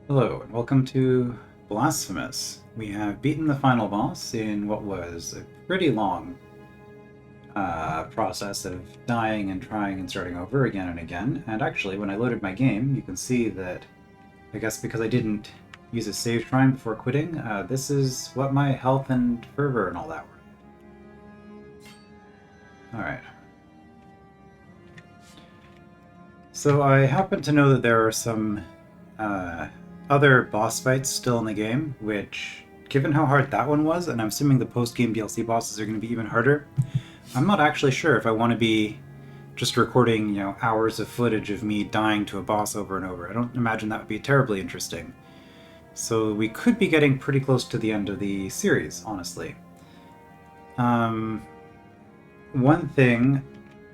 Hello, and welcome to Blasphemous. We have beaten the final boss in what was a pretty long process of dying and trying and starting over again and again. And actually, when I loaded my game, you can see that, I guess because I didn't use a save shrine before quitting, this is what my health and fervor and all that were. Alright. So I happen to know that there are some other boss fights still in the game, which, given how hard that one was, and I'm assuming the post-game DLC bosses are going to be even harder, I'm not actually sure if I want to be just recording, hours of footage of me dying to a boss over and over. I don't imagine that would be terribly interesting. So we could be getting pretty close to the end of the series, honestly. One thing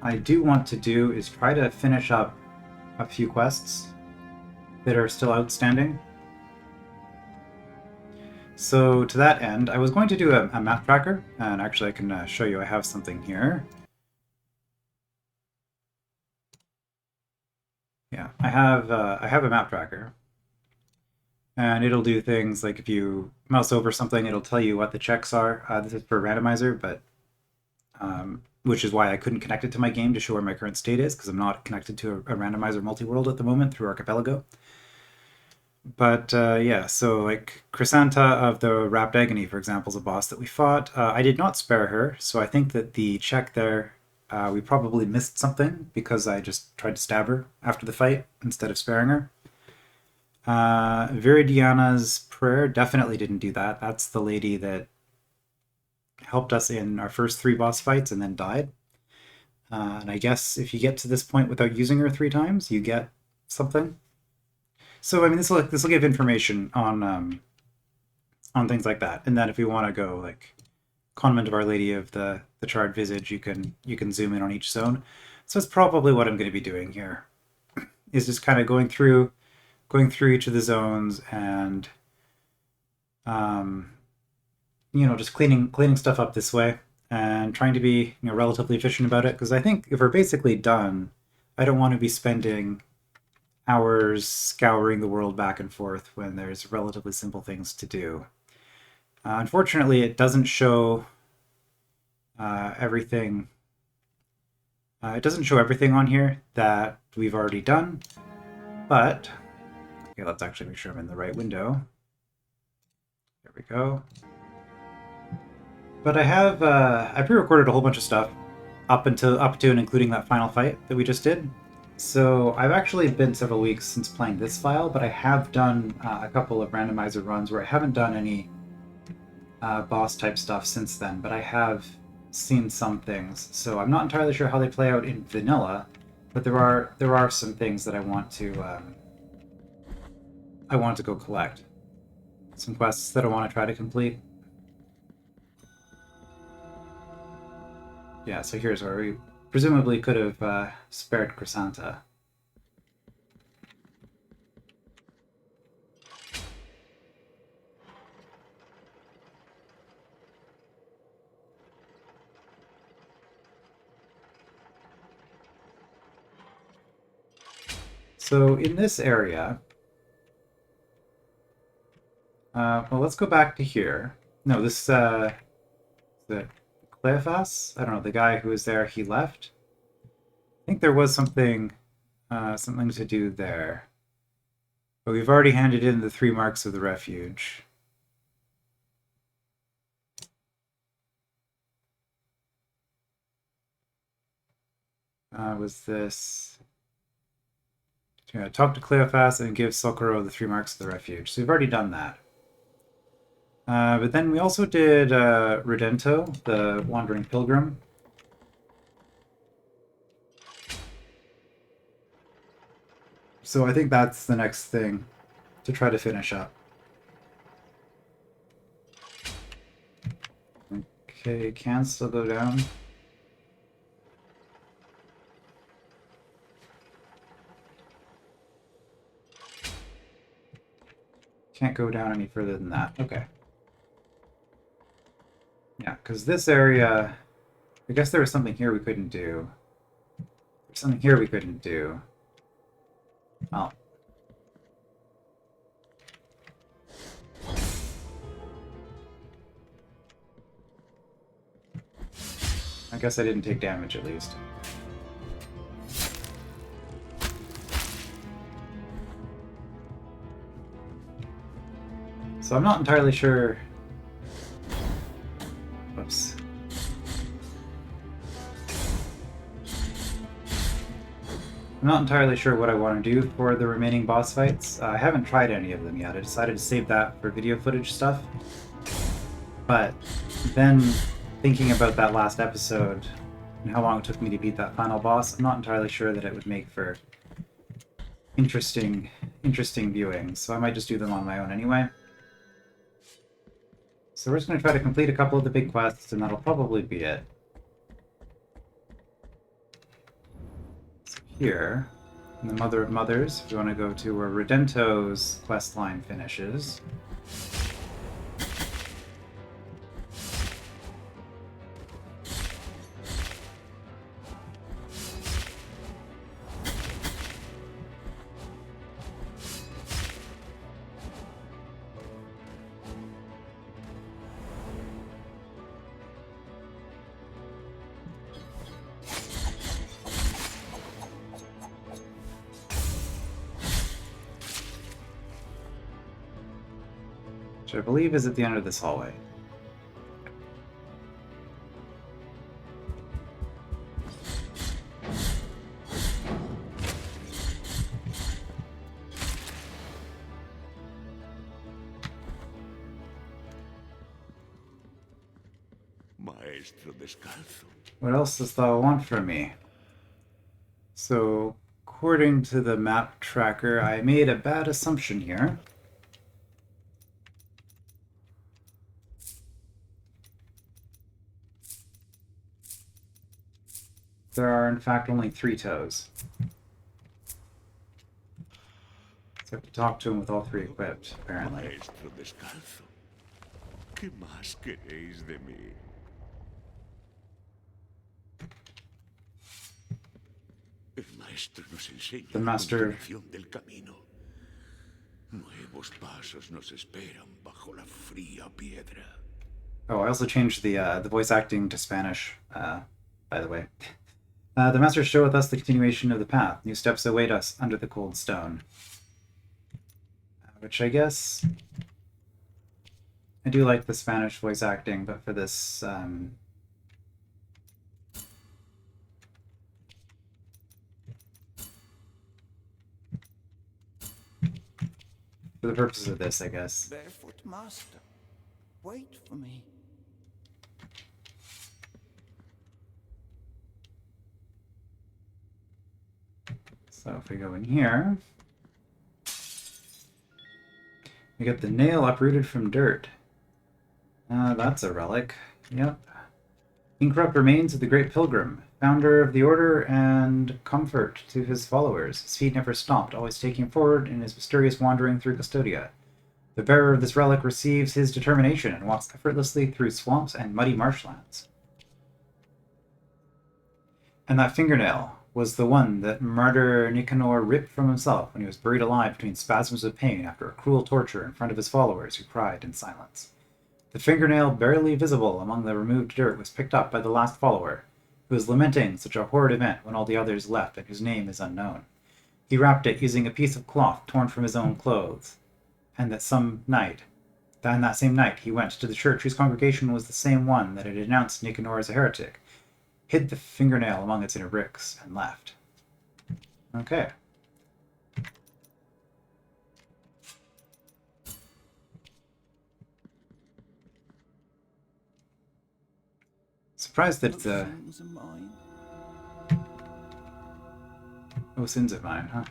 I do want to do is try to finish up a few quests that are still outstanding. So to that end, I was going to do a map tracker, and actually I can show you I have something here. Yeah, I have a map tracker, and it'll do things like if you mouse over something, it'll tell you what the checks are. This is for randomizer, but which is why I couldn't connect it to my game to show where my current state is, because I'm not connected to a randomizer multi-world at the moment through Archipelago. But yeah, so like Chrisanta of the Wrapped Agony, for example, is a boss that we fought. I did not spare her, so I think that the check there, we probably missed something because I just tried to stab her after the fight instead of sparing her. Viridiana's Prayer definitely didn't do that. That's the lady that helped us in our first 3 boss fights and then died. And I guess if you get to this point without using her 3 times, you get something. So I mean, this will give information on things like that. And then if we want to go like Convent of Our Lady of the Charred Visage, you can zoom in on each zone. So that's probably what I'm going to be doing here, is just kind of going through each of the zones and just cleaning stuff up this way and trying to be relatively efficient about it, because I think if we're basically done, I don't want to be spending hours scouring the world back and forth when there's relatively simple things to do. Unfortunately, it doesn't show everything. It doesn't show everything on here that we've already done, but okay, let's actually make sure I'm in the right window. There we go. But I pre-recorded a whole bunch of stuff up to and including that final fight that we just did. So I've actually been several weeks since playing this file, but I have done a couple of randomizer runs where I haven't done any boss type stuff since then, but I have seen some things. So I'm not entirely sure how they play out in vanilla, but there are some things that I want to go collect. Some quests that I want to try to complete. Yeah, so here's where we presumably could have spared Chrisanta. So in this area, well, let's go back to here. No, this the Cleophas? I don't know, the guy who was there, he left. I think there was something to do there. But we've already handed in the 3 marks of the refuge. Was this... talk to Cleophas and give Socorro the 3 marks of the refuge. So we've already done that. But then we also did Redento, the Wandering Pilgrim. So I think that's the next thing to try to finish up. Okay, can still go down. Can't go down any further than that. Okay. Yeah, because this area... I guess there was something here we couldn't do. There's something here we couldn't do. Oh. guess I didn't take damage at least. So I'm not entirely sure... Whoops. I'm not entirely sure what I want to do for the remaining boss fights. I haven't tried any of them yet. I decided to save that for video footage stuff. But then, thinking about that last episode and how long it took me to beat that final boss, I'm not entirely sure that it would make for interesting viewing. So I might just do them on my own anyway. So we're just going to try to complete a couple of the big quests, and that'll probably be it. Here, in the Mother of Mothers, if you want to go to where Redento's questline finishes. Which I believe is at the end of this hallway. Maestro descalzo. What else dost thou want from me? So, according to the map tracker, I made a bad assumption here. There are, in fact, only 3 toes. So I have to talk to him with all 3 equipped, apparently. Maestro descalzo. ¿Qué más queréis de mí? El maestro nos enseña la continuación del camino. Nuevos pasos nos esperan bajo la fría piedra. Oh, I also changed the voice acting to Spanish, by the way. The Master showeth us the continuation of the path. New steps await us under the cold stone. Which I guess... I do like the Spanish voice acting, but for this... for the purposes of this, I guess. Barefoot Master, wait for me. So if we go in here, we get the nail uprooted from dirt. That's a relic. Yep. Incorrupt remains of the Great Pilgrim, founder of the Order and comfort to his followers. His feet never stopped, always taking forward in his mysterious wandering through Custodia. The bearer of this relic receives his determination and walks effortlessly through swamps and muddy marshlands. And that fingernail was the one that martyr Nicanor ripped from himself when he was buried alive between spasms of pain after a cruel torture in front of his followers who cried in silence. The fingernail, barely visible among the removed dirt, was picked up by the last follower, who was lamenting such a horrid event when all the others left and whose name is unknown. He wrapped it using a piece of cloth torn from his own clothes, and that same night, he went to the church whose congregation was the same one that had denounced Nicanor as a heretic, hid the fingernail among its inner bricks, and left. Okay. Surprised that it's a... Oh, sins of mine, huh?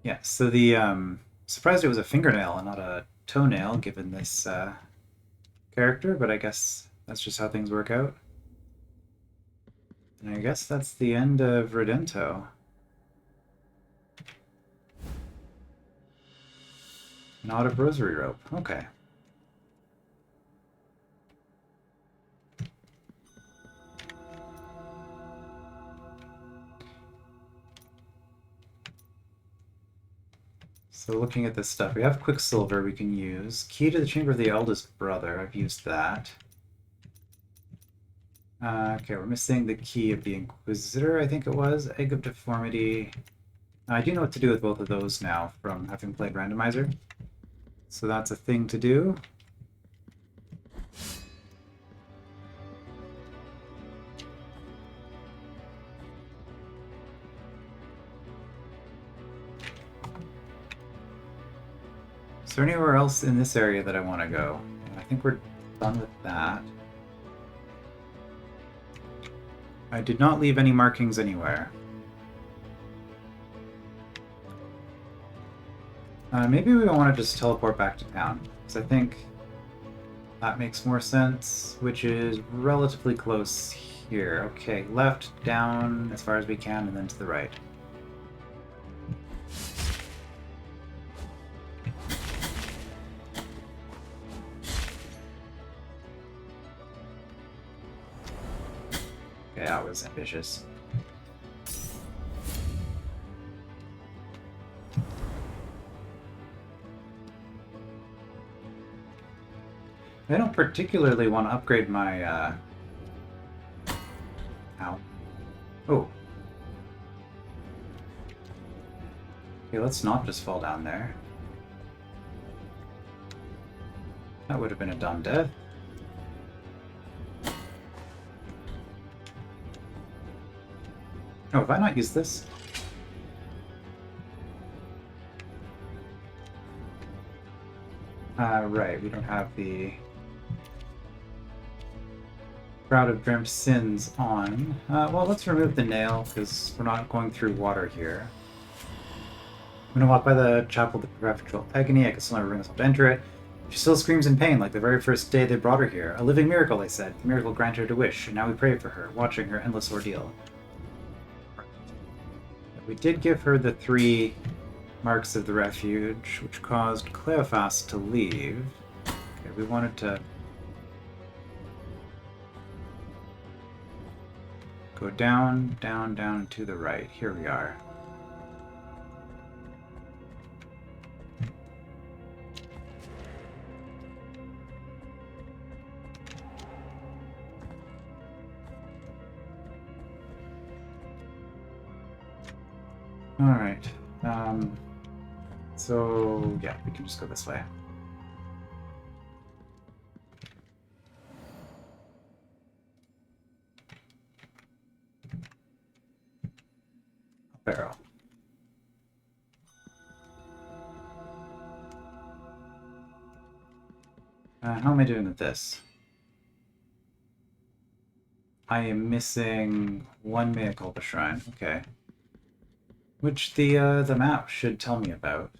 Yeah, so the, surprised it was a fingernail and not a toenail, given this, character, but I guess that's just how things work out. And I guess that's the end of Redento. Knot of rosary rope. Okay. So looking at this stuff, we have Quicksilver we can use. Key to the Chamber of the Eldest Brother, I've used that. Okay, we're missing the key of the Inquisitor, I think it was. Egg of Deformity. I do know what to do with both of those now from having played Randomizer. So that's a thing to do. Is there anywhere else in this area that I want to go? I think we're done with that. I did not leave any markings anywhere. Maybe we want to just teleport back to town, because I think that makes more sense, which is relatively close here. Okay, left, down, as far as we can, and then to the right. Okay, that was ambitious. I don't particularly want to upgrade my, Ow. Oh. Okay, let's not just fall down there. That would have been a dumb death. Oh, have I not used this? Right, we don't have the Shroud of Dreamt Sins on. Well, let's remove the nail, because we're not going through water here. I'm gonna walk by the Chapel of the Perpetual Agony. I can still never bring myself to enter it. She still screams in pain, like the very first day they brought her here. A living miracle, they said. The miracle granted her a wish, and now we pray for her, watching her endless ordeal. We did give her the 3 marks of the refuge, which caused Cleophas to leave. Okay, we wanted to go down, down, down to the right. Here we are. Alright. So, yeah, we can just go this way. Barrel. How am I doing with this? I am missing 1 Mea Culpa Shrine. Okay. Which the map should tell me about.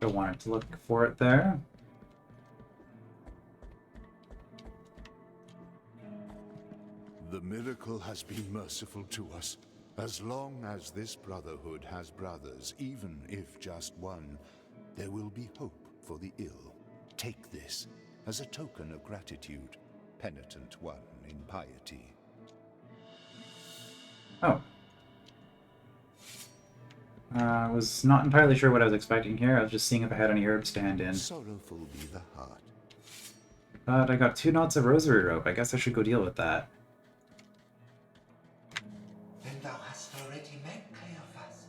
I wanted to look for it there. The miracle has been merciful to us. As long as this brotherhood has brothers, even if just one, there will be hope for the ill. Take this as a token of gratitude, penitent one in piety. Oh. I was not entirely sure what I was expecting here. I was just seeing if I had any herbs to hand in. Sorrowful be the heart. But I got 2 knots of rosary rope. I guess I should go deal with that. Then thou hast already met Cleophas.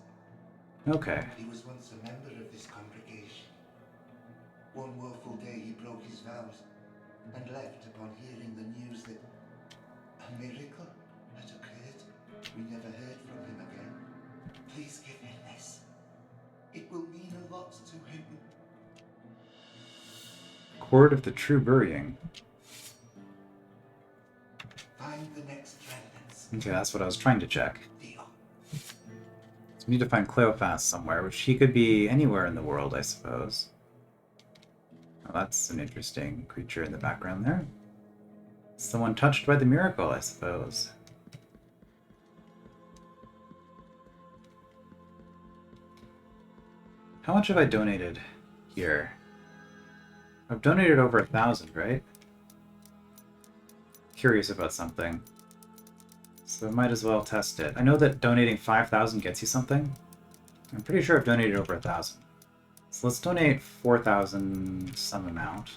Okay. He was once a member of this congregation. One woeful day he broke his vows and left upon hearing the news that a miracle had occurred. We never heard from him again. Please give him this. It will mean a lot to him. Cord of the True Burying. Find the next remnants. Okay, that's what I was trying to check. The So we need to find Cleophas somewhere, which he could be anywhere in the world, I suppose. Oh, that's an interesting creature in the background there. Someone touched by the miracle, I suppose. How much have I donated here? I've donated over 1,000, right? Curious about something. So I might as well test it. I know that donating 5,000 gets you something. I'm pretty sure I've donated over 1,000. So let's donate 4,000 some amount.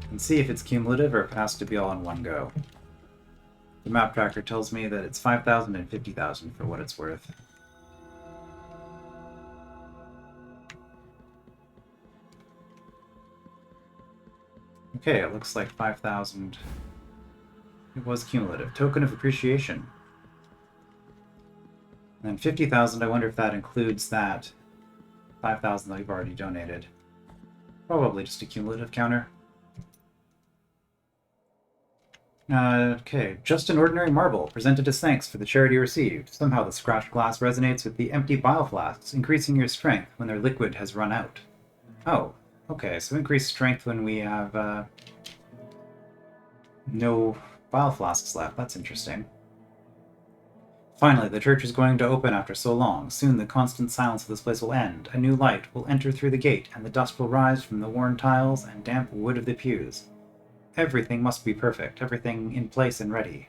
And see if it's cumulative or if it has to be all in one go. The map tracker tells me that it's 5,000 and 50,000 for what it's worth. Okay, it looks like 5,000. It was cumulative. Token of appreciation. And then 50,000, I wonder if that includes that 5,000 that we've already donated. Probably just a cumulative counter. Okay, just an ordinary marble, presented as thanks for the charity received. Somehow the scratched glass resonates with the empty bile flasks, increasing your strength when their liquid has run out. Oh, okay, so increased strength when we have, no bile flasks left. That's interesting. Finally, the church is going to open after so long. Soon the constant silence of this place will end. A new light will enter through the gate, and the dust will rise from the worn tiles and damp wood of the pews. Everything must be perfect, everything in place and ready.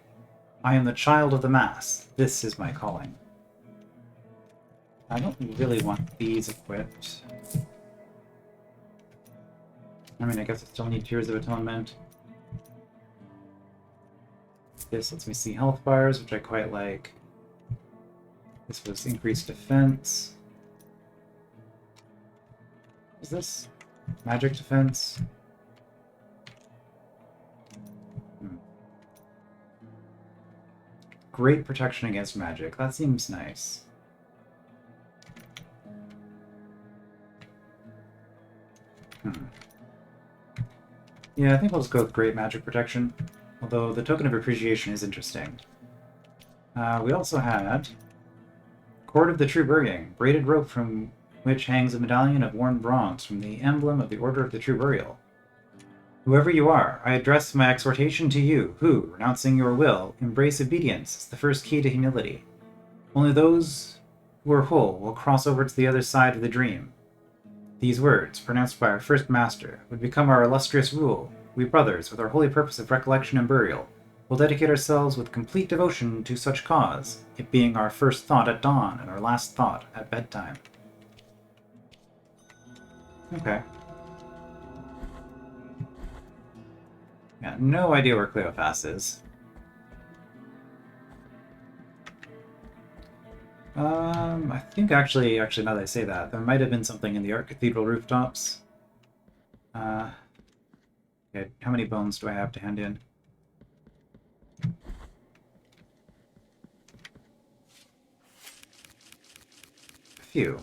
I am the child of the Mass. This is my calling. I don't really want these equipped. I mean, I guess I still need Tears of Atonement. This lets me see health bars, which I quite like. This was increased defense. Is this magic defense? Great protection against magic. That seems nice. Yeah, I think we'll just go with great magic protection. Although the token of appreciation is interesting. We also had Cord of the True Burying, braided rope from which hangs a medallion of worn bronze from the emblem of the Order of the True Burial. Whoever you are, I address my exhortation to you, who, renouncing your will, embrace obedience as the first key to humility. Only those who are whole will cross over to the other side of the dream. These words, pronounced by our first master, would become our illustrious rule. We brothers, with our holy purpose of recollection and burial, will dedicate ourselves with complete devotion to such cause, it being our first thought at dawn and our last thought at bedtime. Okay. Yeah, no idea where Cleophas is. I think actually, now that I say that, there might have been something in the Art Cathedral rooftops. Okay, how many bones do I have to hand in? A few.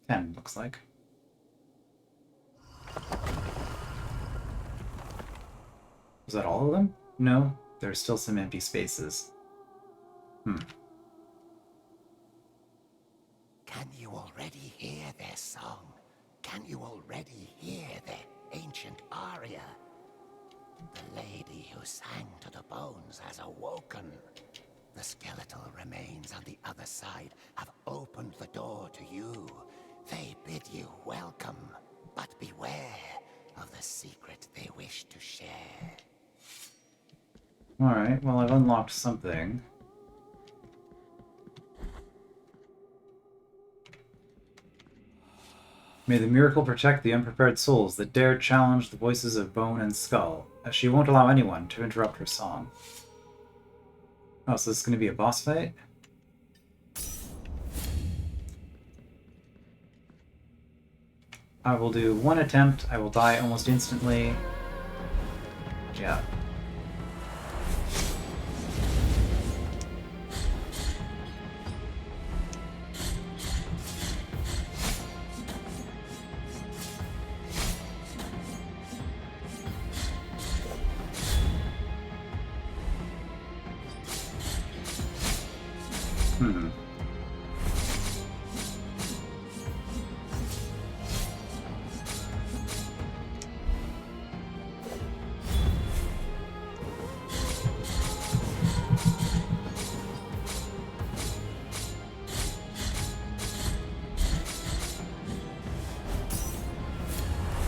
10, looks like. Was that all of them? No, there's still some empty spaces. Can you already hear their song? Can you already hear their ancient aria? The lady who sang to the bones has awoken. The skeletal remains on the other side have opened the door to you. They bid you welcome, but beware of the secret they wish to share. Alright, well I've unlocked something. May the miracle protect the unprepared souls that dare challenge the voices of bone and skull, as she won't allow anyone to interrupt her song. Oh, so this is going to be a boss fight? I will do one attempt, I will die almost instantly. Yeah.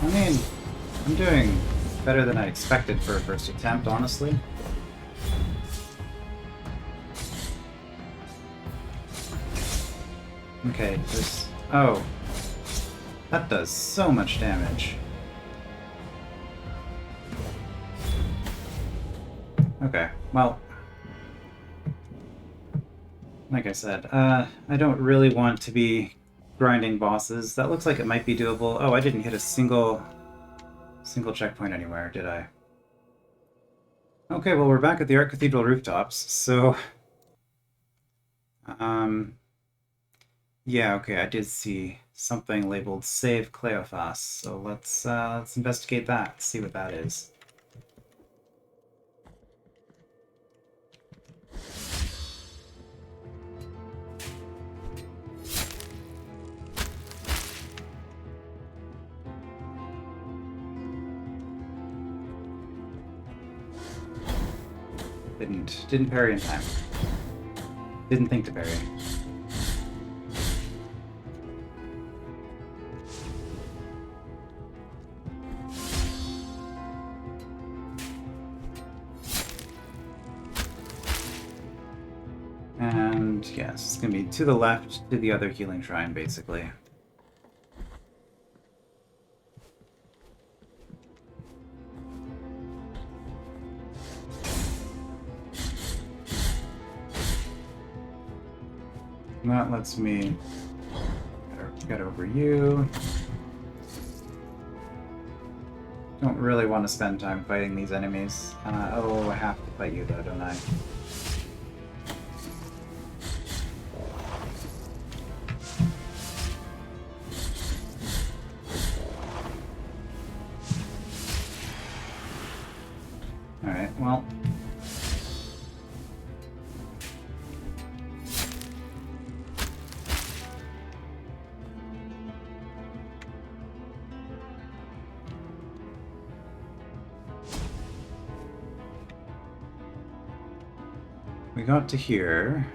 I mean, I'm doing better than I expected for a first attempt, honestly. Okay, there's... Oh. That does so much damage. Okay, well... Like I said, I don't really want to be grinding bosses. That looks like it might be doable. Oh, I didn't hit a single checkpoint anywhere, did I? Okay, well, we're back at the Art Cathedral rooftops, so... Yeah, okay, I did see something labeled Save Cleophas, so let's investigate that, see what that is. Didn't parry in time. Didn't think to parry. And yes, it's gonna be to the left, to the other healing shrine, basically. And that lets me get over you. Don't really want to spend time fighting these enemies. Oh, I have to fight you though, don't I? Alright, well... We got to here.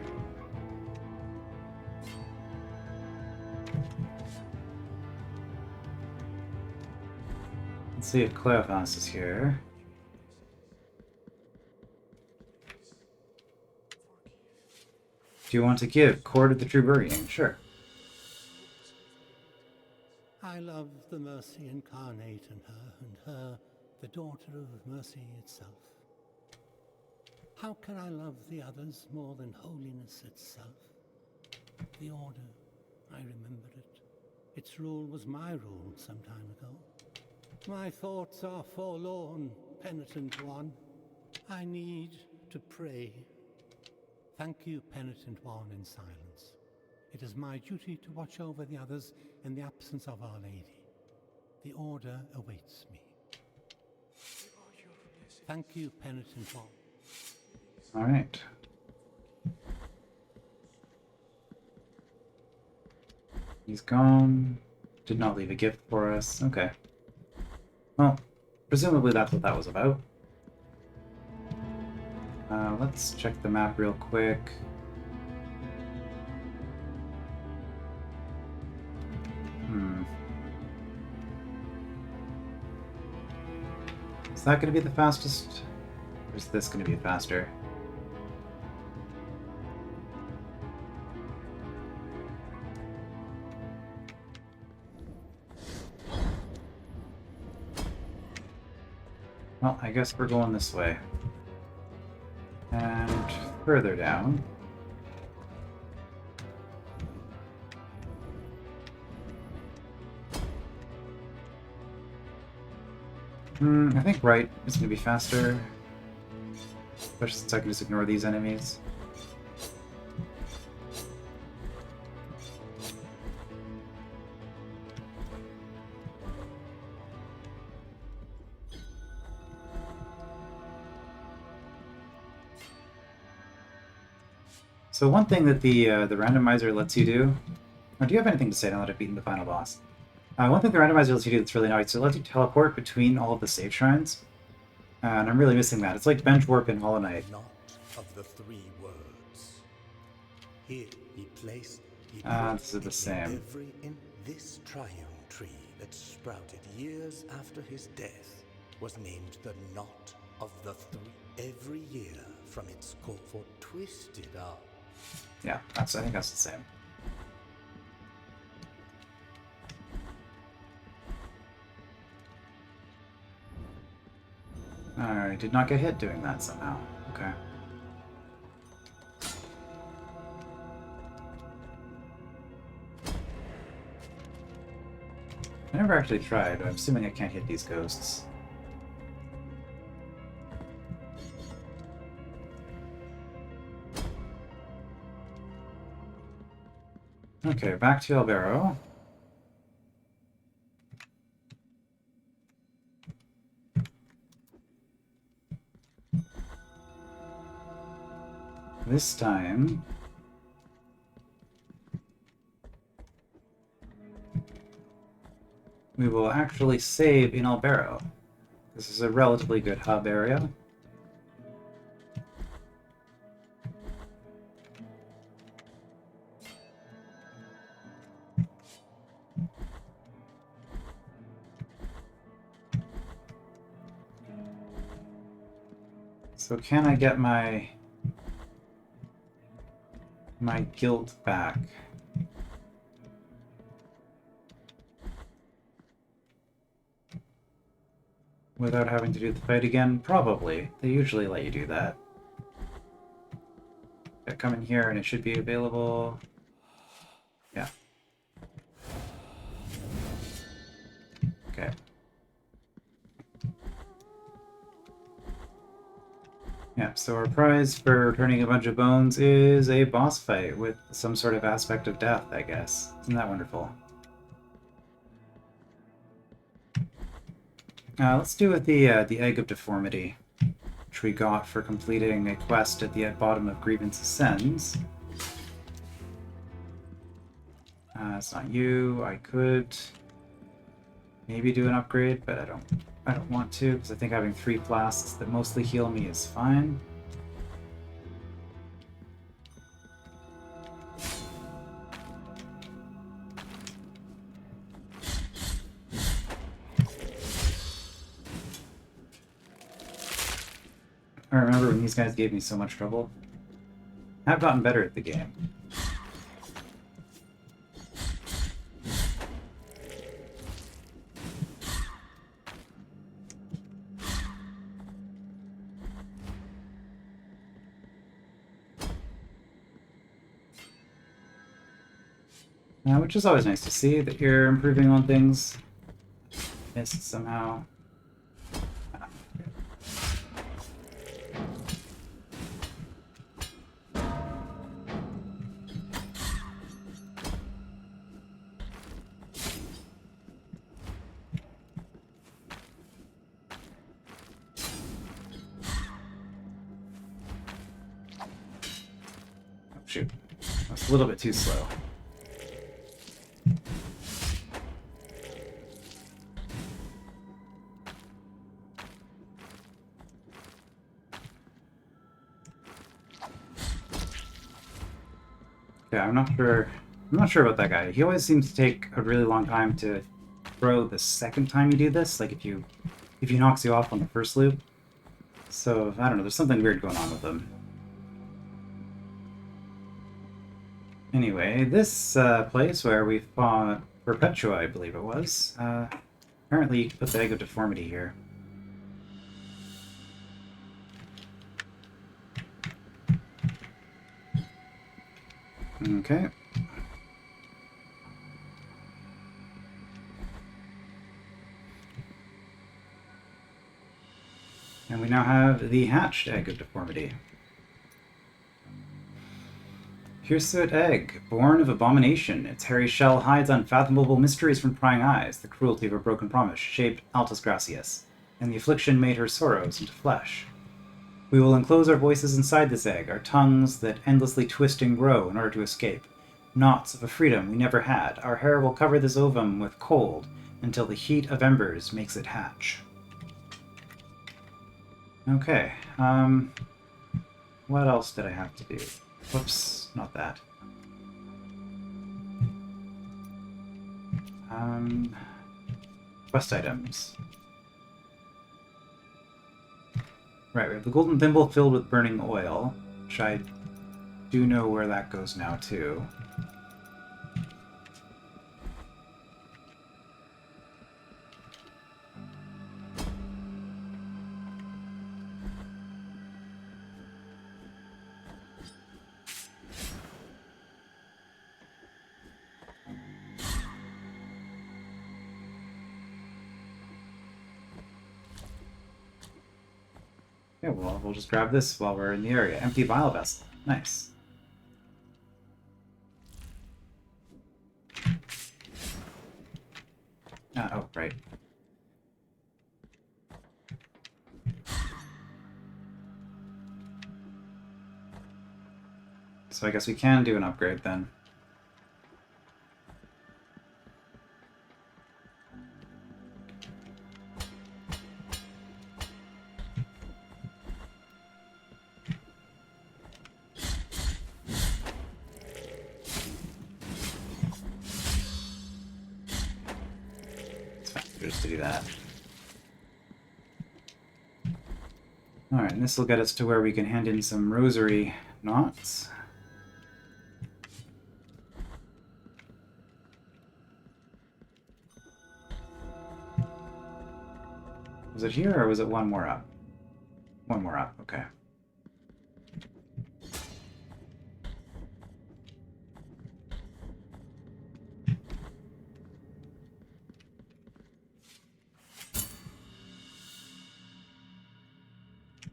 Let's see if Cleophas is here. Do you want to give Cord of the True Burying? Sure. I love the mercy incarnate in her, and her, the daughter of mercy itself. How can I love the others more than holiness itself? The Order, I remember it. Its rule was my rule some time ago. My thoughts are forlorn, penitent one. I need to pray. Thank you, penitent one, in silence. It is my duty to watch over the others in the absence of Our Lady. The Order awaits me. Thank you, penitent one. All right. He's gone. Did not leave a gift for us. Okay. Well, presumably that's what that was about. Let's check the map real quick. Is that going to be the fastest? Or is this going to be faster? Well, I guess we're going this way. And further down. I think right is going to be faster. Especially since I can just ignore these enemies. So one thing that the randomizer lets you do... Oh, do you have anything to say now that I've beaten the final boss? One thing the randomizer lets you do that's really nice, it lets you teleport between all of the save shrines. And I'm really missing that. It's like bench warp in Hollow Knight. Not of the three words. Here he placed this is the same. every in this triune tree that sprouted years after his death was named the knot of the three. Every year from its core for twisted up. Yeah, I think that's the same. I did not get hit doing that somehow. Okay. I never actually tried, but I'm assuming I can't hit these ghosts. Okay, back to Albero. This time... we will actually save in Albero. This is a relatively good hub area. So can I get my guilt back? Without having to do the fight again? Probably. They usually let you do that. Yeah, come in here and it should be available. Yeah. Okay. Yeah, so our prize for returning a bunch of bones is a boss fight with some sort of aspect of death, I guess. Isn't that wonderful? Let's do with the Egg of Deformity, which we got for completing a quest at the bottom of Grievance Ascends. It's not you. I could maybe do an upgrade, but I don't want to, because I think having 3 flasks that mostly heal me is fine. I remember when these guys gave me so much trouble. I've gotten better at the game. Which is always nice to see that you're improving on things. Missed somehow. Oh shoot, that's a little bit too slow. Yeah, I'm not sure about that guy. He always seems to take a really long time to throw the second time you do this, like if he knocks you off on the first loop. So, I don't know, there's something weird going on with him. Anyway, this place where we fought Perpetua, I believe it was, apparently you can put the Egg of Deformity here. Okay. And we now have the hatched Egg of Deformity. Hirsute egg, born of abomination, its hairy shell hides unfathomable mysteries from prying eyes, the cruelty of a broken promise shaped Altus Gracias, and the affliction made her sorrows into flesh. We will enclose our voices inside this egg, our tongues that endlessly twist and grow in order to escape. Knots of a freedom we never had, our hair will cover this ovum with cold until the heat of embers makes it hatch. Okay, what else did I have to do? Whoops, not that. Quest items. Right, we have the golden thimble filled with burning oil, which I do know where that goes now, too. Okay, well, we'll just grab this while we're in the area. Empty vial vessel. Nice. Oh, right. So I guess we can do an upgrade then. It's faster just to do that. Alright, and this will get us to where we can hand in some rosary knots. Was it here, or was it one more up? One more up, okay.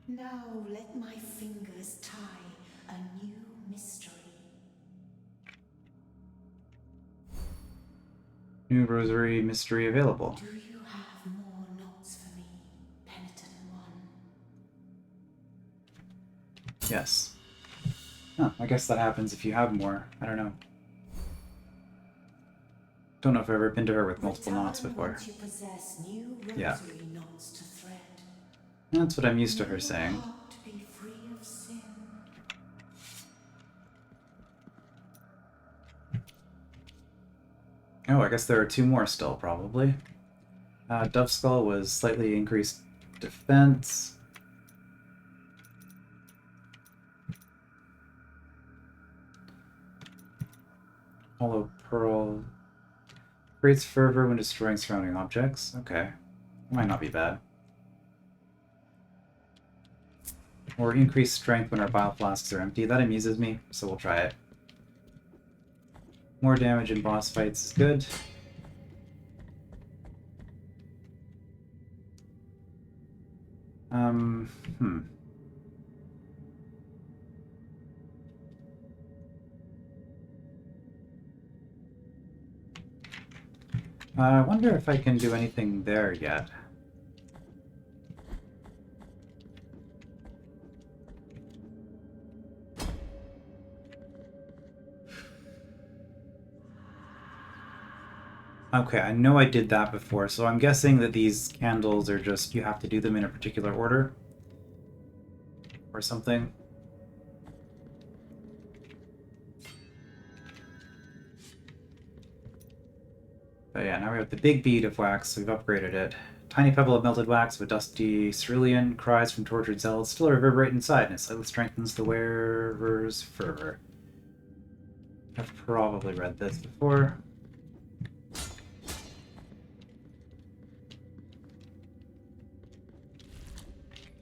Now let my fingers tie a new mystery. New rosary mystery available. Do you have more knots for me, penitent one? Yes. Oh, I guess that happens if you have more. I don't know. Don't know if I've ever been to her with multiple knots before. Once you possess new Yeah. rosary knots to thread. That's what I'm used to her saying. Heart to be free of sin. Oh, I guess there are two more still, probably. Dove Skull was slightly increased defense. Hollow Pearl creates fervor when destroying surrounding objects. Okay. Might not be bad. Or increased strength when our bile flasks are empty. That amuses me, so we'll try it. More damage in boss fights is good. Hmm. I wonder if I can do anything there yet. Okay, I know I did that before, so I'm guessing that these candles are just, you have to do them in a particular order. Or something. But yeah, now we have the big bead of wax, so we've upgraded it. Tiny pebble of melted wax with dusty cerulean, cries from tortured cells still reverberate inside, and it slightly strengthens the wearer's fervor. I've probably read this before.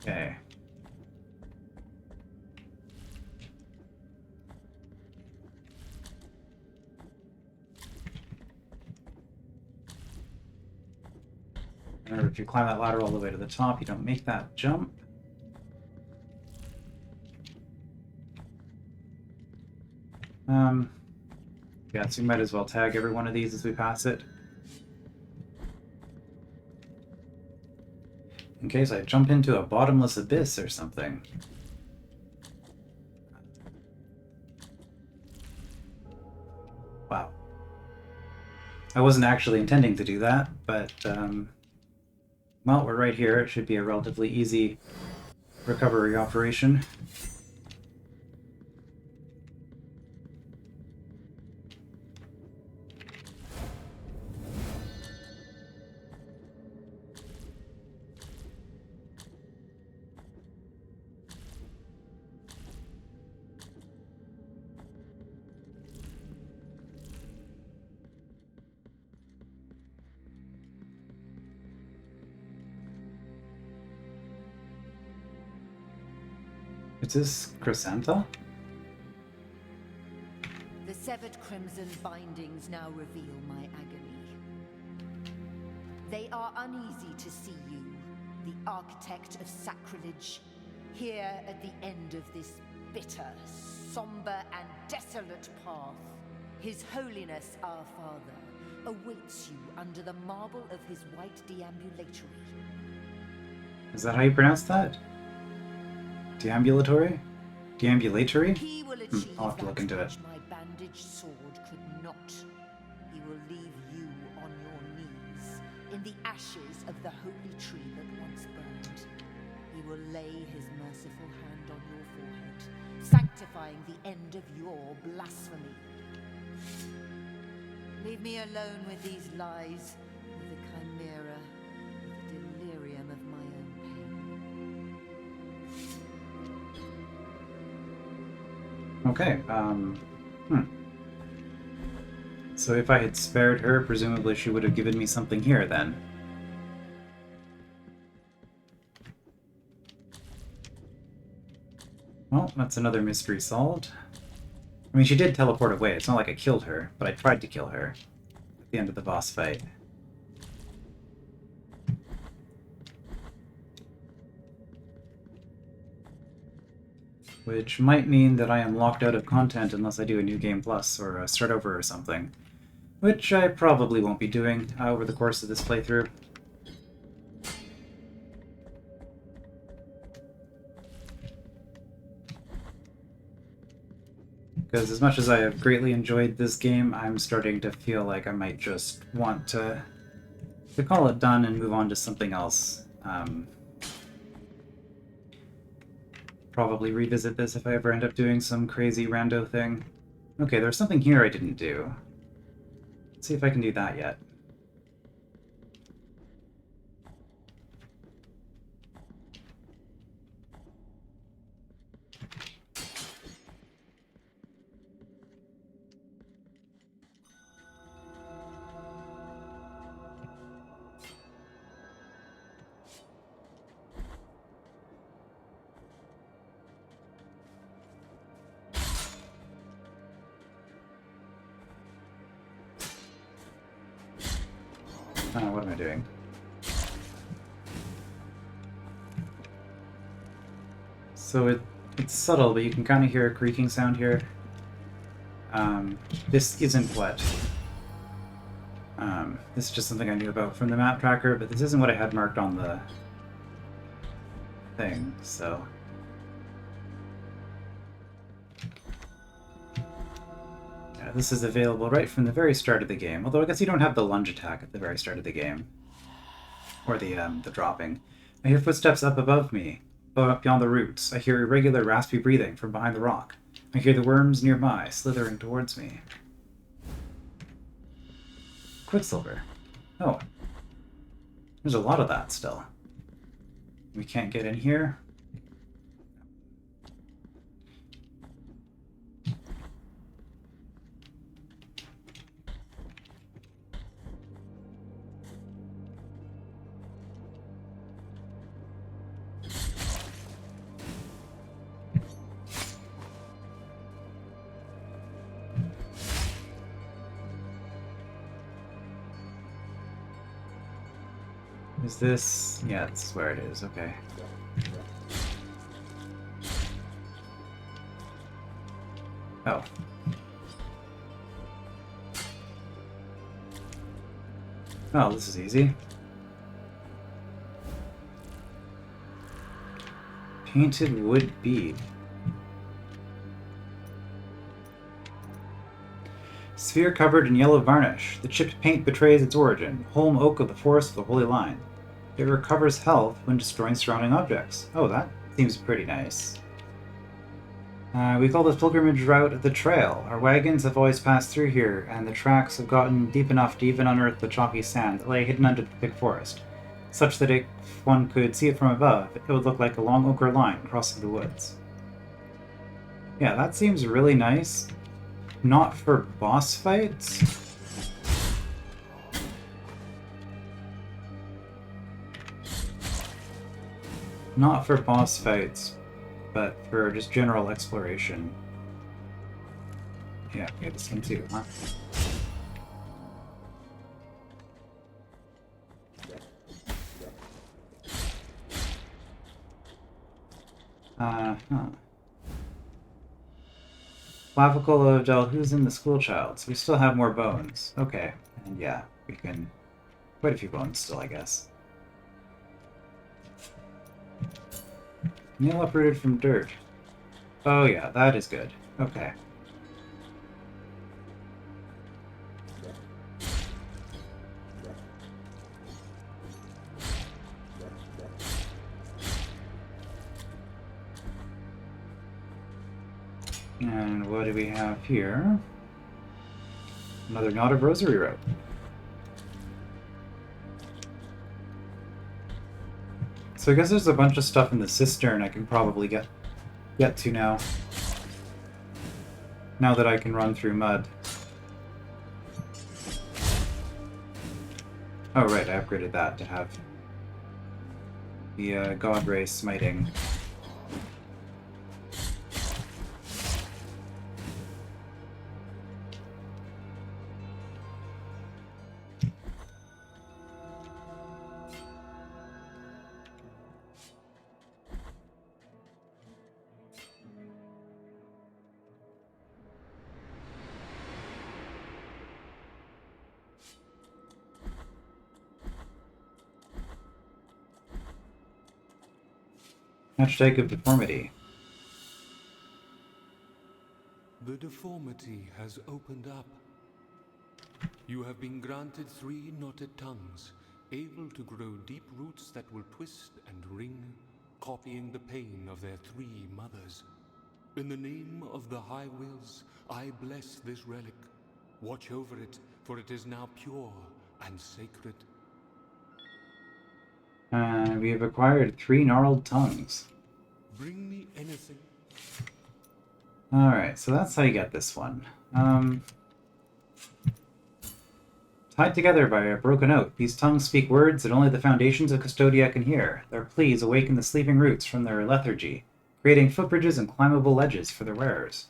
Okay. Remember, if you climb that ladder all the way to the top, you don't make that jump. Yeah, so we might as well tag every one of these as we pass it. In case I jump into a bottomless abyss or something. Wow. I wasn't actually intending to do that, but, well, we're right here. It should be a relatively easy recovery operation. Is this Chrisanta? The severed crimson bindings now reveal my agony. They are uneasy to see you, the architect of sacrilege, Here at the end of this bitter, somber, and desolate path, His Holiness our Father awaits you under the marble of his white deambulatory. Is that how you pronounce that? Deambulatory? Deambulatory? He will achieve I'll have to look into it. my bandaged sword could not. He will leave you on your knees in the ashes of the holy tree that once burned. He will lay his merciful hand on your forehead, sanctifying the end of your blasphemy. Leave me alone with these lies, with the chimera, with the delirium of my own pain. Okay, So if I had spared her, presumably she would have given me something here then. Well, that's another mystery solved. I mean, she did teleport away. It's not like I killed her, but I tried to kill her at the end of the boss fight. Which might mean that I am locked out of content unless I do a New Game Plus or start over or something. Which I probably won't be doing over the course of this playthrough. Because as much as I have greatly enjoyed this game, I'm starting to feel like I might just want to call it done and move on to something else. Probably revisit this if I ever end up doing some crazy rando thing. Okay, there's something here I didn't do. Let's see if I can do that yet. What am I doing? So it's subtle, but you can kind of hear a creaking sound here. This isn't what... this is just something I knew about from the map tracker, but this isn't what I had marked on the thing, so... Yeah, this is available right from the very start of the game, although I guess you don't have the lunge attack at the very start of the game. Or the dropping. I hear footsteps up above me, up beyond the roots. I hear irregular, raspy breathing from behind the rock. I hear the worms nearby, slithering towards me. Quicksilver. Oh. There's a lot of that still. We can't get in here. Is this... yeah, this is where it is, okay. Oh. Oh, this is easy. Painted wood bead. Sphere covered in yellow varnish. The chipped paint betrays its origin. Holm oak of the forest of the Holy Line. It recovers health when destroying surrounding objects. Oh, that seems pretty nice. We call this pilgrimage route the Trail. Our wagons have always passed through here, and the tracks have gotten deep enough to even unearth the chalky sand that lay hidden under the thick forest, such that if one could see it from above, it would look like a long ochre line crossing the woods. Yeah, that seems really nice. Not for boss fights. Not for boss fights, but for just general exploration. Yeah, okay, this one too, huh? Huh. Clavicle of Dalhuzin, the school child. So we still have more bones. Okay. And yeah, we can... Quite a few bones still, I guess. Meal uprooted from dirt. Oh yeah, that is good. Okay. And what do we have here? Another knot of rosary rope. So I guess there's a bunch of stuff in the cistern I can probably get to now. Now that I can run through mud. Oh right, I upgraded that to have the God Ray smiting. Hashtag of Deformity. The Deformity has opened up. You have been granted 3 knotted tongues, able to grow deep roots that will twist and wring, copying the pain of their 3 mothers. In the name of the High Wills, I bless this relic. Watch over it, for it is now pure and sacred. We have acquired 3 gnarled tongues. Bring me anything. Alright, so that's how you get this one. Tied together by a broken oath, these tongues speak words that only the foundations of Custodia can hear. Their pleas awaken the sleeping roots from their lethargy, creating footbridges and climbable ledges for the wearers.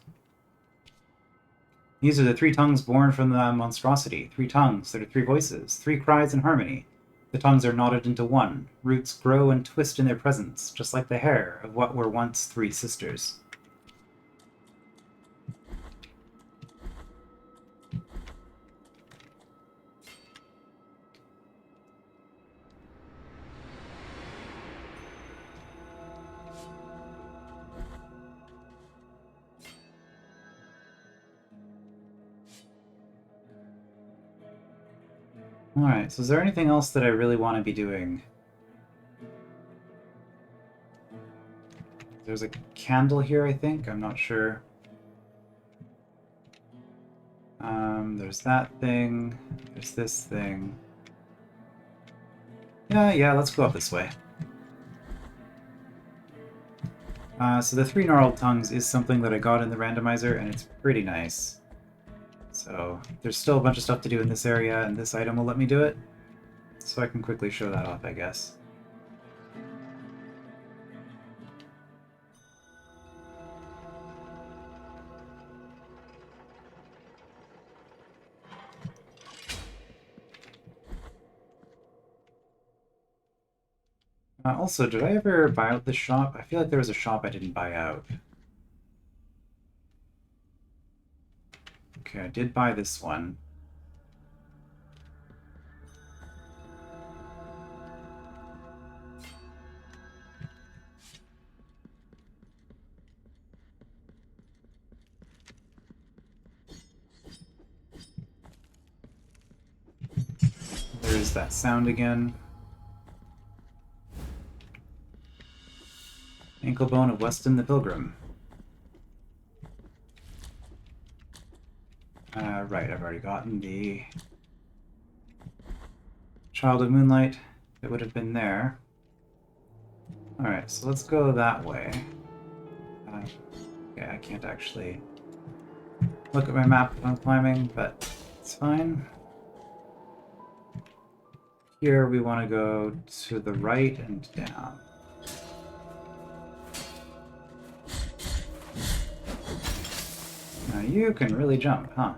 These are the 3 tongues born from the monstrosity, 3 tongues that are 3 voices, 3 cries in harmony. The tongues are knotted into one. Roots grow and twist in their presence, just like the hair of what were once 3 sisters. Alright, so is there anything else that I really want to be doing? There's a candle here, I think. I'm not sure. There's that thing. There's this thing. Yeah, let's go up this way. So the 3 gnarled tongues is something that I got in the randomizer, and it's pretty nice. So there's still a bunch of stuff to do in this area, and this item will let me do it. So I can quickly show that off, I guess. Also, did I ever buy out this shop? I feel like there was a shop I didn't buy out. Okay, I did buy this one. There's that sound again. Ankle bone of Weston the Pilgrim. Right, I've already gotten the Child of Moonlight. It would have been there. Alright, so let's go that way. Okay, I can't actually look at my map when I'm climbing, but it's fine. Here we want to go to the right and down. Now you can really jump, huh?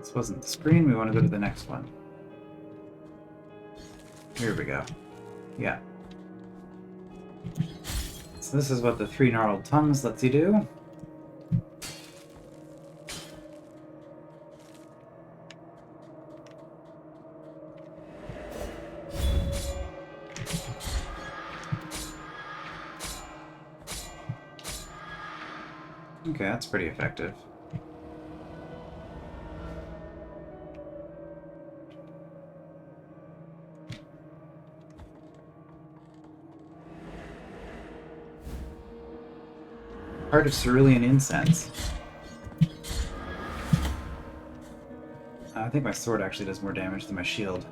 This wasn't the screen, we want to go to the next one. Here we go. Yeah. So this is what the 3 gnarled tongues lets you do. Okay, that's pretty effective. Heart of cerulean incense. I think my sword actually does more damage than my shield.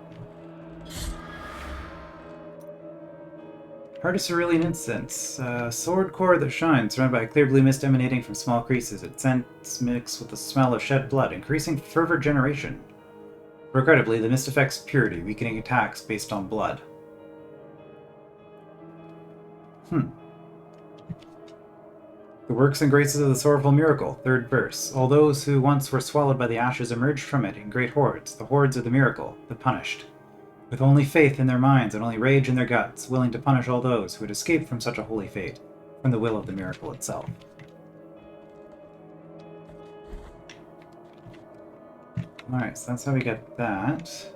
Heart of cerulean incense. Sword core that shines, surrounded by a clear blue mist emanating from small creases. Its scent mixed with the smell of shed blood, increasing fervor generation. Regrettably, the mist affects purity, weakening attacks based on blood. The works and graces of the sorrowful miracle, 3rd verse. All those who once were swallowed by the ashes emerged from it in great hordes, the hordes of the miracle, the punished. With only faith in their minds and only rage in their guts, willing to punish all those who had escaped from such a holy fate, from the will of the miracle itself. Alright, so that's how we get that.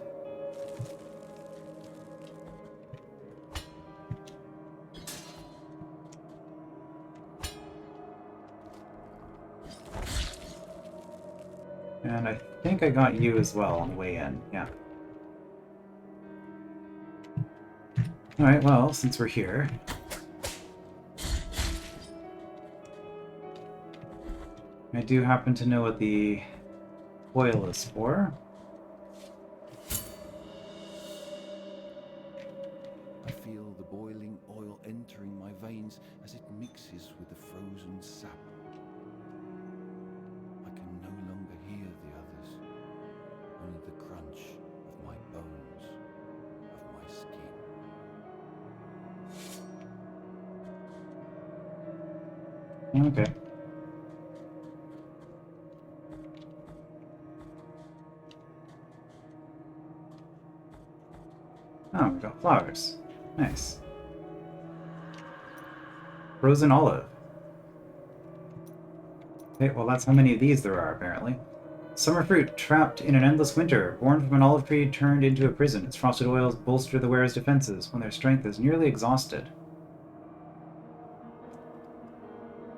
And I think I got you as well on the way in, yeah. Alright, well, since we're here... I do happen to know what the oil is for. I feel the boiling oil entering my veins as it mixes with the frozen sap. I can no longer hear the others, only the crunch of my bones, of my skin. Okay. Oh, we got flowers. Nice. Frozen olive. Okay, well that's how many of these there are, apparently. Summer fruit, trapped in an endless winter, born from an olive tree turned into a prison. Its frosted oils bolster the wearer's defenses when their strength is nearly exhausted.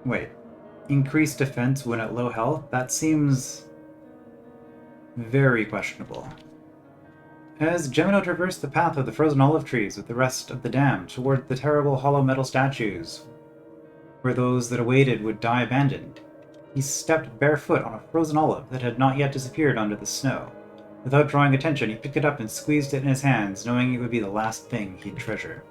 Wait. Increased defense when at low health? That seems... very questionable. As Gemino traversed the path of the frozen olive trees with the rest of the damned toward the terrible hollow metal statues, where those that awaited would die abandoned, he stepped barefoot on a frozen olive that had not yet disappeared under the snow. Without drawing attention, he picked it up and squeezed it in his hands, knowing it would be the last thing he'd treasure.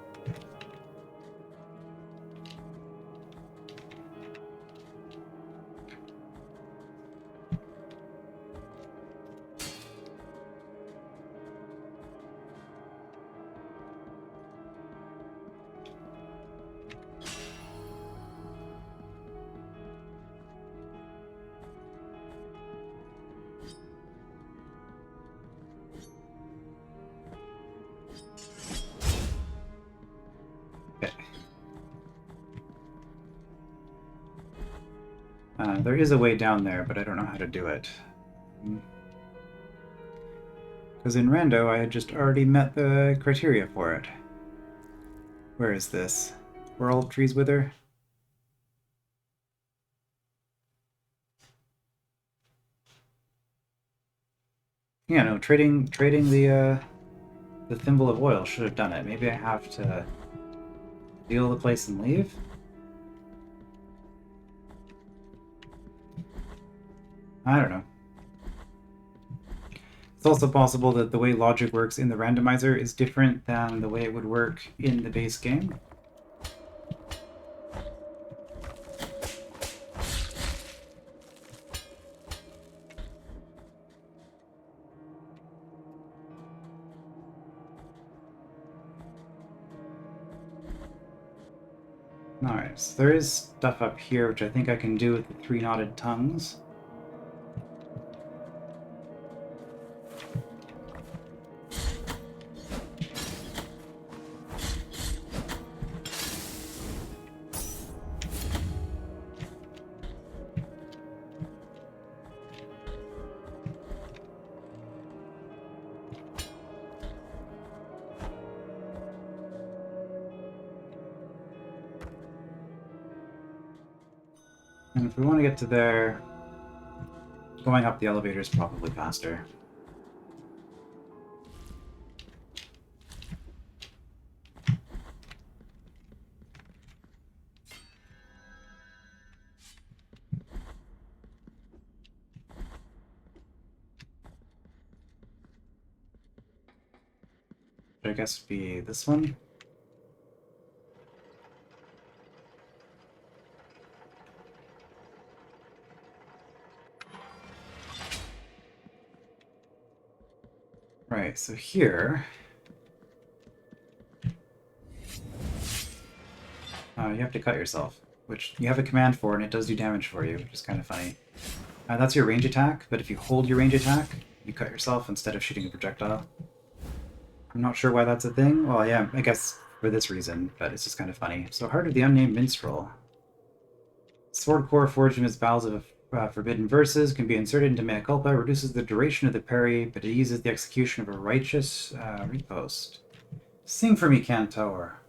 There is a way down there, but I don't know how to do it. Because in Rando, I had just already met the criteria for it. Where is this? Where all trees wither? Yeah, no, trading the thimble of oil should have done it. Maybe I have to steal the place and leave? I don't know. It's also possible that the way logic works in the randomizer is different than the way it would work in the base game. Alright, so there is stuff up here which I think I can do with the 3 knotted tongues. And if we want to get to there, going up the elevator is probably faster. Should I guess be this one? Right, so here... you have to cut yourself, which you have a command for, and it does do damage for you, which is kind of funny. That's your range attack, but if you hold your range attack, you cut yourself instead of shooting a projectile. I'm not sure why that's a thing. Well, yeah, I guess for this reason, but it's just kind of funny. So, Heart of the Unnamed Minstrel. Sword core forged amidst battles of forbidden verses can be inserted into mea culpa, reduces the duration of the parry, but it eases the execution of a righteous repost. Sing for me, Cantor.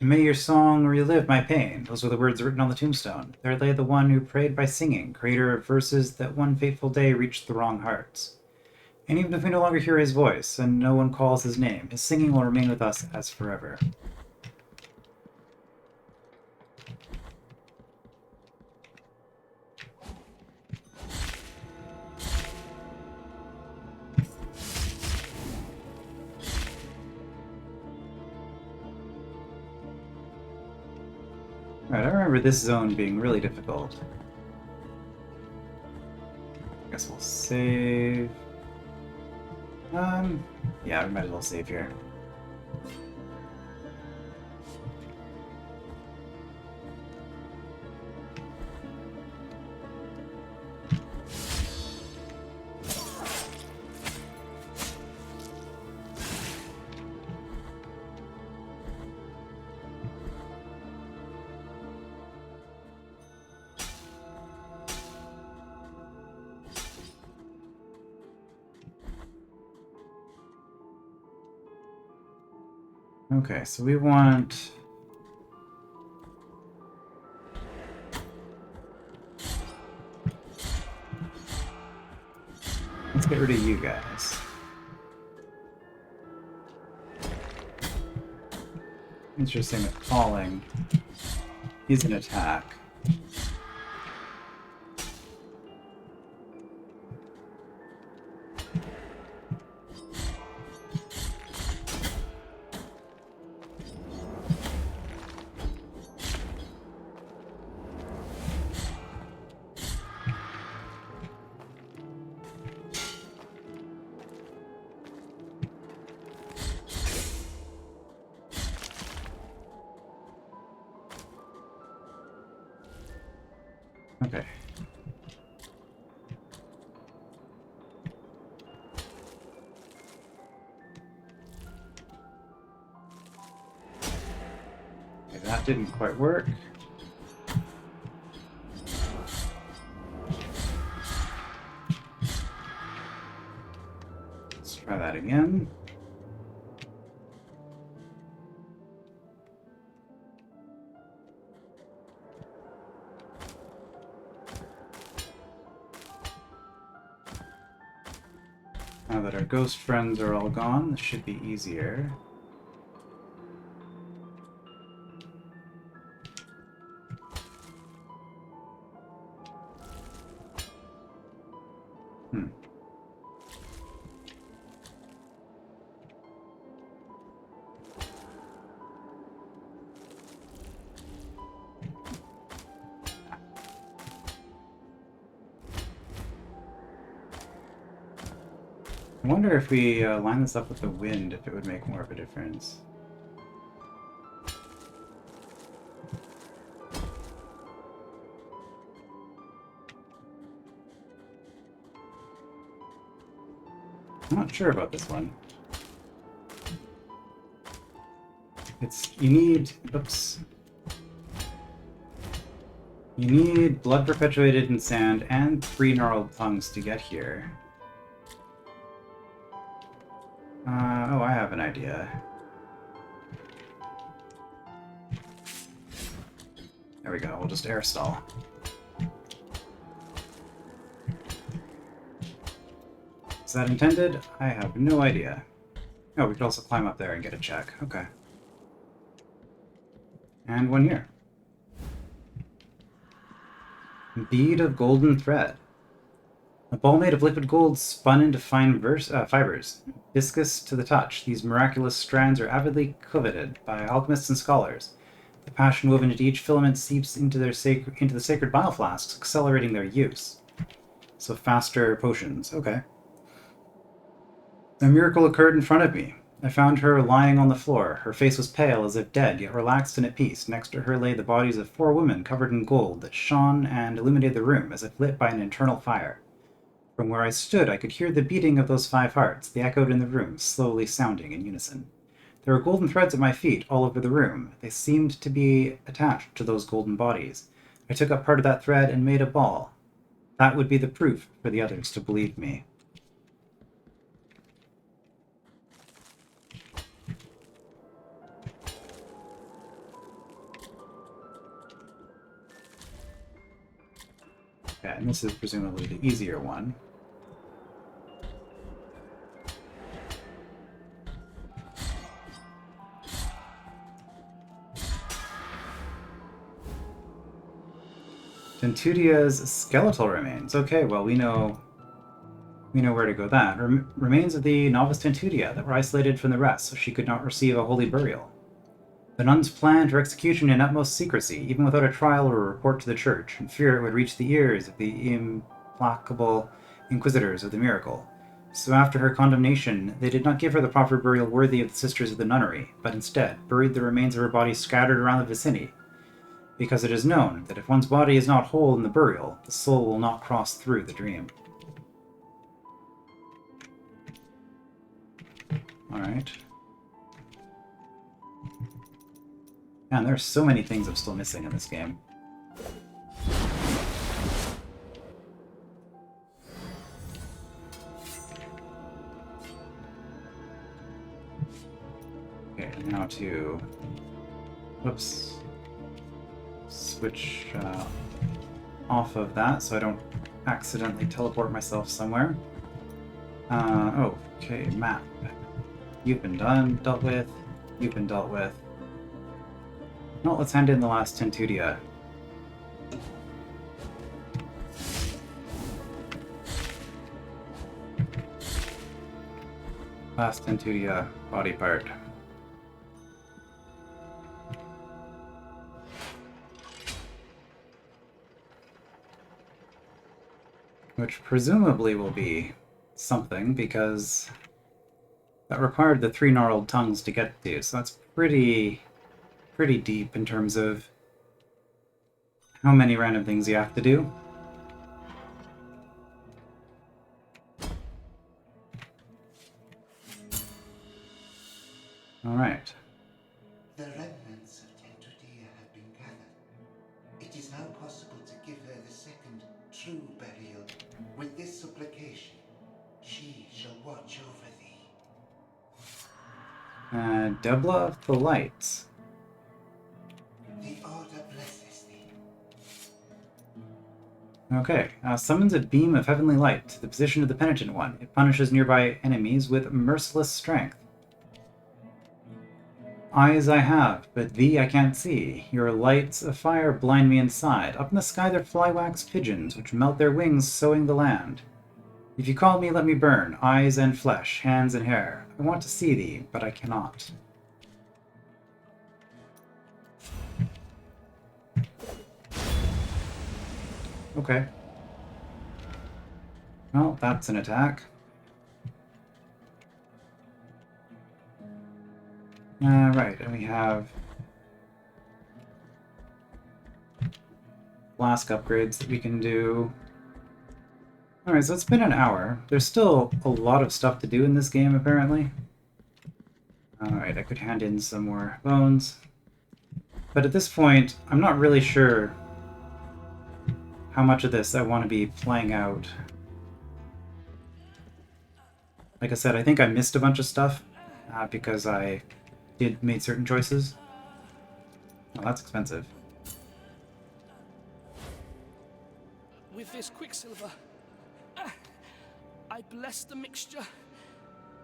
May your song relive my pain. Those were the words written on the tombstone. There lay the one who prayed by singing, creator of verses that one fateful day reached the wrong hearts. And even if we no longer hear his voice, and no one calls his name, his singing will remain with us as forever. Right, I remember this zone being really difficult. I guess we'll save. Yeah, we might as well save here. Okay, so we want... Let's get rid of you guys. Interesting with calling. He's an attack. Okay. Okay, that didn't quite work. Let's try that again. Now that our ghost friends are all gone, this should be easier. I wonder if we line this up with the wind, if it would make more of a difference. I'm not sure about this one. You need, oops. You need blood perpetuated in sand and 3 gnarled tongues to get here. Oh, I have an idea. There we go, we'll just air stall. Was that intended? I have no idea. Oh, we could also climb up there and get a check. Okay. And one here. Bead of golden thread. A ball made of liquid gold spun into fine fibers. Viscous to the touch, these miraculous strands are avidly coveted by alchemists and scholars. The passion woven into each filament seeps into the sacred bile flasks, accelerating their use. So faster potions. Okay. A miracle occurred in front of me. I found her lying on the floor. Her face was pale, as if dead, yet relaxed and at peace. Next to her lay the bodies of 4 women covered in gold that shone and illuminated the room, as if lit by an internal fire. From where I stood, I could hear the beating of those 5 hearts. They echoed in the room, slowly sounding in unison. There were golden threads at my feet, all over the room. They seemed to be attached to those golden bodies. I took up part of that thread and made a ball. That would be the proof for the others to believe me. Okay, and this is presumably the easier one. Tentudia's skeletal remains. Okay, well, we know where to go that. Remains of the novice Tentudia that were isolated from the rest, so she could not receive a holy burial. The nuns planned her execution in utmost secrecy, even without a trial or a report to the church, in fear it would reach the ears of the implacable inquisitors of the miracle. So after her condemnation, they did not give her the proper burial worthy of the sisters of the nunnery, but instead buried the remains of her body scattered around the vicinity, because it is known that if one's body is not whole in the burial, the soul will not cross through the dream. Alright. Man, there are so many things I'm still missing in this game. Okay, now to... Whoops. Switch off of that so I don't accidentally teleport myself somewhere. Okay, map. You've been dealt with. You've been dealt with. No, let's hand in the last Tentudia. Last Tentudia body part. Which presumably will be something, because that required the 3 gnarled tongues to get to, so that's pretty deep in terms of how many random things you have to do. Alright. The remnants of Tentudía have been gathered. It is now possible to give her the second true burial. With this supplication, she shall watch over thee. Debla of the Lights. The Order blesses thee. Okay, summons a beam of heavenly light to the position of the penitent one. It punishes nearby enemies with merciless strength. Eyes I have, but thee I can't see. Your lights of fire blind me inside. Up in the sky there fly wax pigeons, which melt their wings sowing the land. If you call me, let me burn, eyes and flesh, hands and hair. I want to see thee, but I cannot. Okay. Well, that's an attack. Right, and we have flask upgrades that we can do. Alright, so it's been an hour. There's still a lot of stuff to do in this game, apparently. Alright, I could hand in some more bones. But at this point, I'm not really sure how much of this I want to be playing out. Like I said, I think I missed a bunch of stuff because I made certain choices. Oh, that's expensive. With this quicksilver, I bless the mixture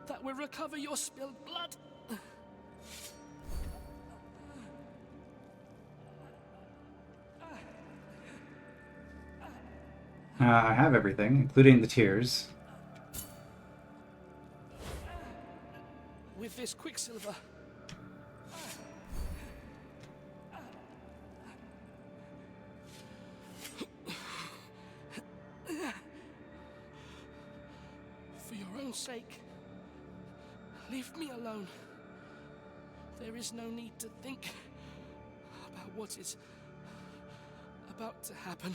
that will recover your spilled blood. I have everything, including the tears. With this quicksilver, for your own sake, leave me alone. There is no need to think about what is about to happen.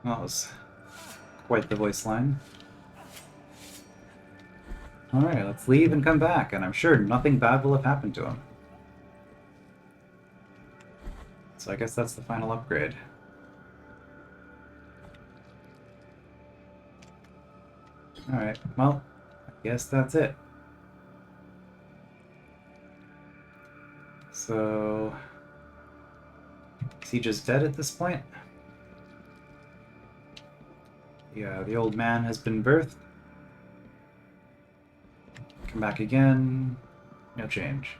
That was quite the voice line. Alright, let's leave and come back, and I'm sure nothing bad will have happened to him. So I guess that's the final upgrade. Alright, well, I guess that's it. So... is he just dead at this point? Yeah, the old man has been birthed. Come back again. No change.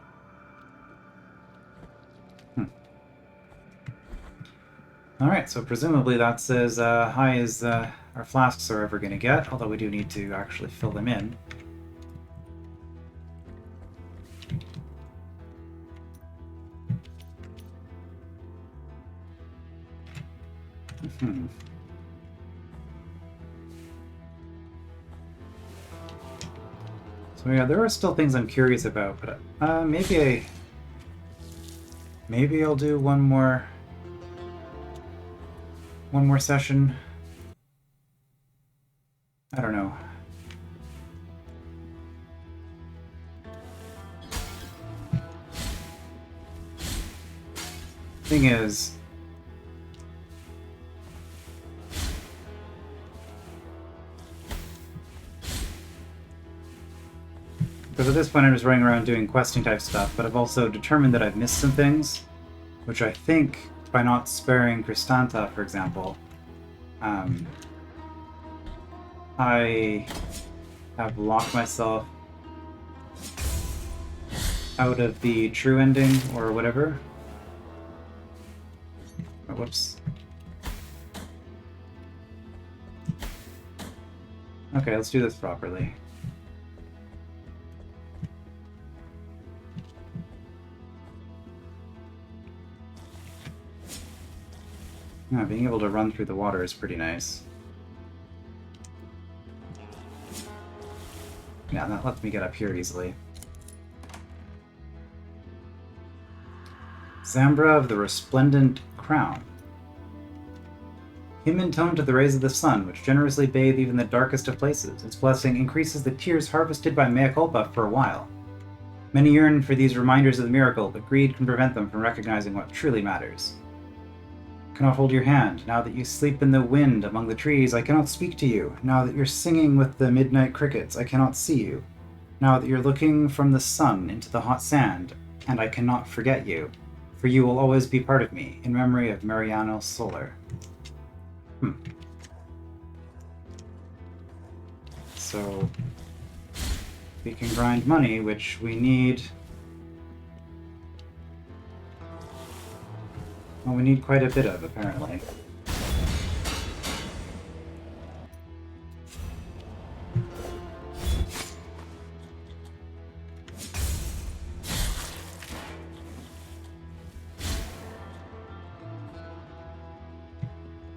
Alright, so presumably that's as high as our flasks are ever going to get, although we do need to actually fill them in. So yeah, there are still things I'm curious about, but maybe I'll do one more session. I don't know. Thing is, because at this point I'm just running around doing questing type stuff, but I've also determined that I've missed some things, which I think, by not sparing Chrisanta, for example, I have locked myself out of the true ending, or whatever. Oh, whoops. Okay, let's do this properly. Yeah, being able to run through the water is pretty nice. Yeah, that lets me get up here easily. Zambra of the Resplendent Crown. Hymn in tone to the rays of the sun, which generously bathe even the darkest of places. Its blessing increases the tears harvested by mea culpa for a while. Many yearn for these reminders of the miracle, but greed can prevent them from recognizing what truly matters. I cannot hold your hand. Now that you sleep in the wind among the trees, I cannot speak to you. Now that you're singing with the midnight crickets, I cannot see you. Now that you're looking from the sun into the hot sand, and I cannot forget you. For you will always be part of me, in memory of Mariano Solar. So, we can grind money, which we need... well, we need quite a bit of, apparently.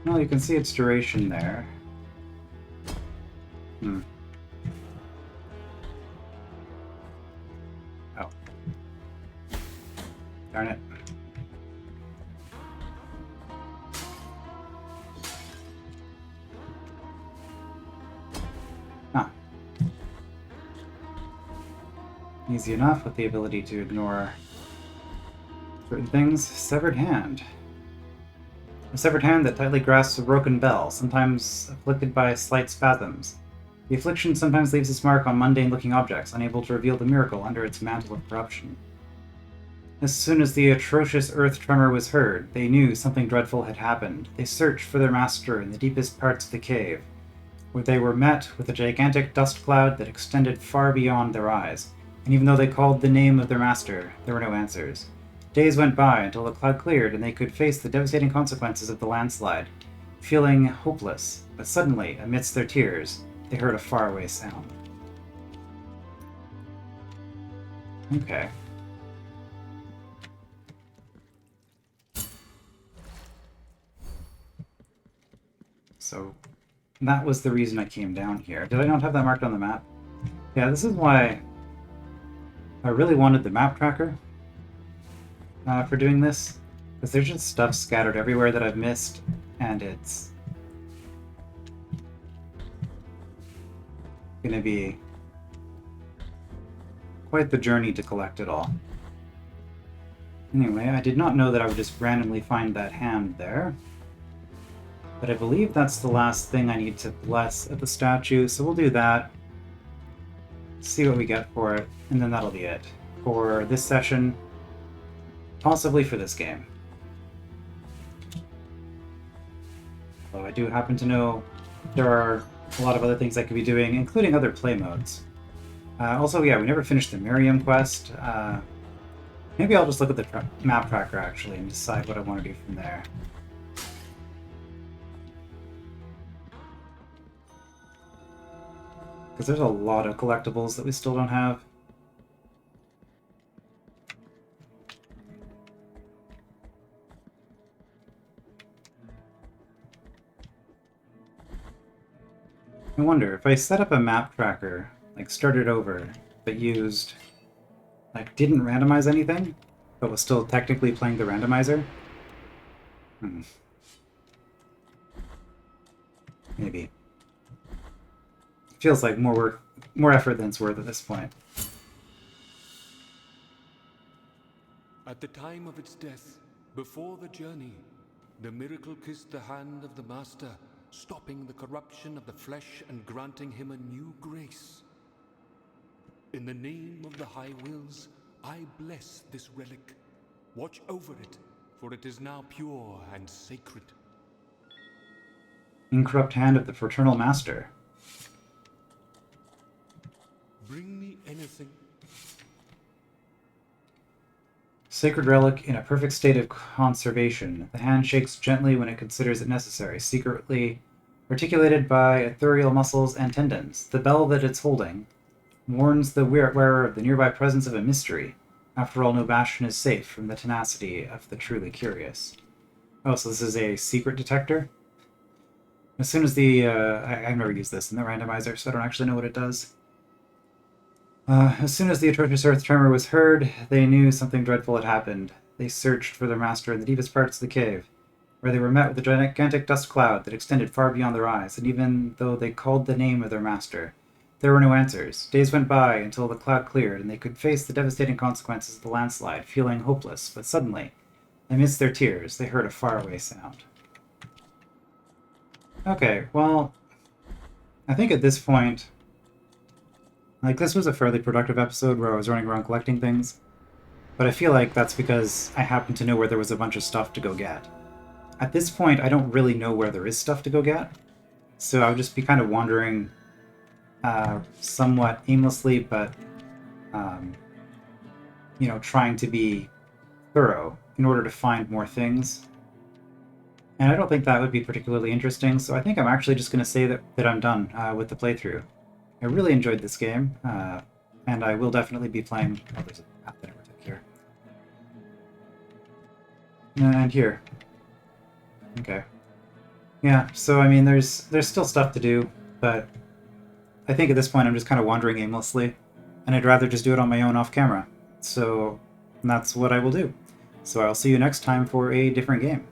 Well, you can see its duration there. Oh. Darn it. Easy enough with the ability to ignore certain things. Severed hand. A severed hand that tightly grasps a broken bell, sometimes afflicted by slight spasms. The affliction sometimes leaves its mark on mundane-looking objects, unable to reveal the miracle under its mantle of corruption. As soon as the atrocious earth tremor was heard, they knew something dreadful had happened. They searched for their master in the deepest parts of the cave, where they were met with a gigantic dust cloud that extended far beyond their eyes, and even though they called the name of their master, there were no answers. Days went by until the cloud cleared and they could face the devastating consequences of the landslide, feeling hopeless, but suddenly, amidst their tears, they heard a faraway sound. Okay. So, that was the reason I came down here. Did I not have that marked on the map? Yeah, this is why I really wanted the map tracker for doing this, because there's just stuff scattered everywhere that I've missed, and it's gonna be quite the journey to collect it all. Anyway, I did not know that I would just randomly find that hand there. But I believe that's the last thing I need to bless at the statue, so we'll do that. See what we get for it, and then that'll be it. For this session, possibly for this game. Although I do happen to know there are a lot of other things I could be doing, including other play modes. Also, yeah, we never finished the Miriam quest. Maybe I'll just look at the map tracker, actually, and decide what I want to do from there. Because there's a lot of collectibles that we still don't have. I wonder, if I set up a map tracker, like started over, but used, like didn't randomize anything, but was still technically playing the randomizer? Maybe. Feels like more work, more effort than it's worth at this point. At the time of its death, before the journey, the miracle kissed the hand of the Master, stopping the corruption of the flesh and granting him a new grace. In the name of the High Wills, I bless this relic. Watch over it, for it is now pure and sacred. Incorrupt hand of the Fraternal Master. Bring me anything. Sacred relic in a perfect state of conservation. The hand shakes gently when it considers it necessary, secretly articulated by ethereal muscles and tendons. The bell that it's holding warns the wearer of the nearby presence of a mystery. After all, no bastion is safe from the tenacity of the truly curious. Oh, so this is a secret detector? As soon as the... I've never used this in the randomizer, so I don't actually know what it does. As soon as the atrocious earth tremor was heard, they knew something dreadful had happened. They searched for their master in the deepest parts of the cave, where they were met with a gigantic dust cloud that extended far beyond their eyes, and even though they called the name of their master, there were no answers. Days went by until the cloud cleared, and they could face the devastating consequences of the landslide, feeling hopeless, but suddenly, amidst their tears, they heard a faraway sound. Okay, well, I think at this point, like, this was a fairly productive episode where I was running around collecting things, but I feel like that's because I happened to know where there was a bunch of stuff to go get. At this point, I don't really know where there is stuff to go get, so I would just be kind of wandering somewhat aimlessly, but, you know, trying to be thorough in order to find more things. And I don't think that would be particularly interesting, so I think I'm actually just going to say that I'm done with the playthrough. I really enjoyed this game, and I will definitely be playing... Oh, there's a path that I never took here. And here. Okay. Yeah, so I mean, there's still stuff to do, but I think at this point I'm just kind of wandering aimlessly, and I'd rather just do it on my own off camera. So that's what I will do. So I'll see you next time for a different game.